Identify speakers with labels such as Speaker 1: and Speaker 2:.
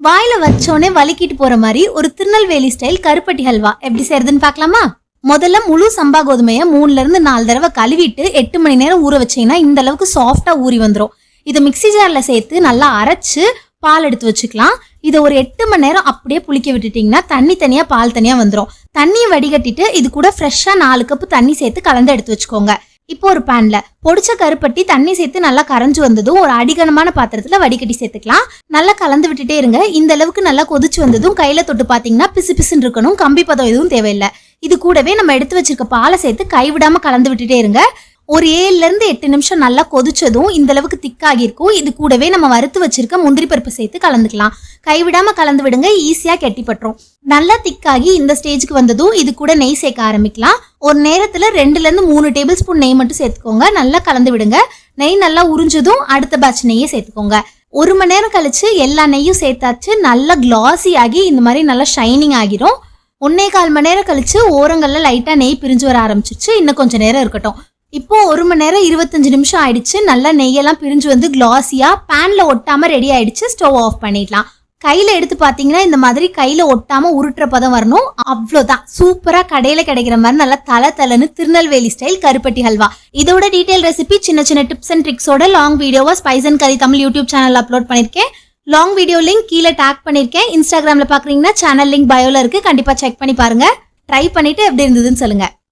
Speaker 1: வாயில வச்சோனே வலிக்கிட்டு போற மாதிரி ஒரு திருநெல்வேலி ஸ்டைல் கருப்பட்டி ஹல்வா எப்படி செய்யறதுன்னு பார்க்கலாமா? முதல்ல முழு சம்பா கோதுமையை 3ல இருந்து 4 தடவை கழுவிட்டு 8 மணி நேரம் ஊற வச்சீங்கன்னா இந்த அளவுக்கு சாஃப்டா ஊறி வந்துடும். இதை மிக்சி ஜார்ல சேர்த்து நல்லா அரைச்சு பால் எடுத்து வச்சுக்கலாம். இதை ஒரு 8 மணி நேரம் அப்படியே புளிக்க விட்டுட்டீங்கன்னா தண்ணி தனியா பால் தனியா வந்துடும். தண்ணியை வடிகட்டிட்டு இது கூட ஃப்ரெஷ்ஷா 4 கப்பு தண்ணி சேர்த்து கலந்து எடுத்து வச்சுக்கோங்க. இப்போ ஒரு பேன்ல பொடிச்ச கருப்பட்டி தண்ணி சேர்த்து நல்லா கரைஞ்சு வந்ததும் ஒரு அடிகனமான பாத்திரத்துல வடிகட்டி சேர்த்துக்கலாம். நல்லா கலந்து விட்டுட்டே இருங்க. இந்த அளவுக்கு நல்லா கொதிச்சு வந்ததும் கையில தொட்டு பாத்தீங்கன்னா பிசு பிசுன்னு இருக்கணும். கம்பி பதம் எதுவும் தேவையில்லை. இது கூடவே நம்ம எடுத்து வச்சிருக்க பாலை சேர்த்து கைவிடாம கலந்து விட்டுட்டே இருங்க. ஒரு 7ல இருந்து 8 நிமிஷம் நல்லா கொதிச்சதும் இந்த அளவுக்கு திக்காகி இருக்கும். இது கூடவே நம்ம வறுத்து வச்சிருக்க முந்திரி பருப்பு சேர்த்து கலந்துக்கலாம். கைவிடாம கலந்து விடுங்க, ஈஸியா கெட்டிப்பட்டுரும். நல்லா திக்காகி இந்த ஸ்டேஜுக்கு வந்ததும் இது கூட நெய் சேர்க்க ஆரம்பிக்கலாம். ஒரு நேரத்துல 2ல இருந்து 3 டேபிள் ஸ்பூன் நெய் மட்டும் சேர்த்துக்கோங்க. நல்லா கலந்து விடுங்க. நெய் நல்லா உறிஞ்சதும் அடுத்த பேட்ச் நெய்யை சேர்த்துக்கோங்க. 1 மணி நேரம் கழிச்சு எல்லா நெய்யும் சேர்த்தாச்சு. நல்லா கிளாஸி ஆகி இந்த மாதிரி நல்லா ஷைனிங் ஆகிரும். 1.25 மணி நேரம் கழிச்சு ஓரங்கள்ல லைட்டா நெய் பிரிஞ்சு வர ஆரம்பிச்சிருச்சு. இன்னும் கொஞ்சம் நேரம் இருக்கட்டும். இப்போ 1 மணி நேரம் 25 நிமிஷம் ஆயிடுச்சு. நல்லா நெய்யெல்லாம் பிரிஞ்சு வந்து கிளாஸியா பேன்ல ஒட்டாம ரெடி ஆயிடுச்சு. ஸ்டவ் ஆஃப் பண்ணிடலாம். கையில எடுத்து பாத்தீங்கன்னா இந்த மாதிரி கையில ஒட்டாம உருட்டுற பதம் வரணும். அவ்வளவுதான். சூப்பரா கடையில கிடைக்கிற மாதிரி நல்லா தலன்னு திருநெல்வேலி ஸ்டைல் கருப்பட்டி ஹல்வா. இதோட டீடைல் ரெசிபி சின்ன சின்ன டிப்ஸ் அண்ட் ட்ரிக்ஸோட லாங் வீடியோவா spice and curry Tamil YouTube channel upload பண்ணிருக்கேன். லாங் வீடியோ லிங்க் கீழே டேக் பண்ணிருக்கேன். இன்ஸ்டாகிராம்ல பாக்குறீங்கன்னா சேனல் லிங்க் பயோல இருக்கு. கண்டிப்பா செக் பண்ணி பாருங்க. ட்ரை பண்ணிட்டு எப்படி இருந்ததுன்னு சொல்லுங்க.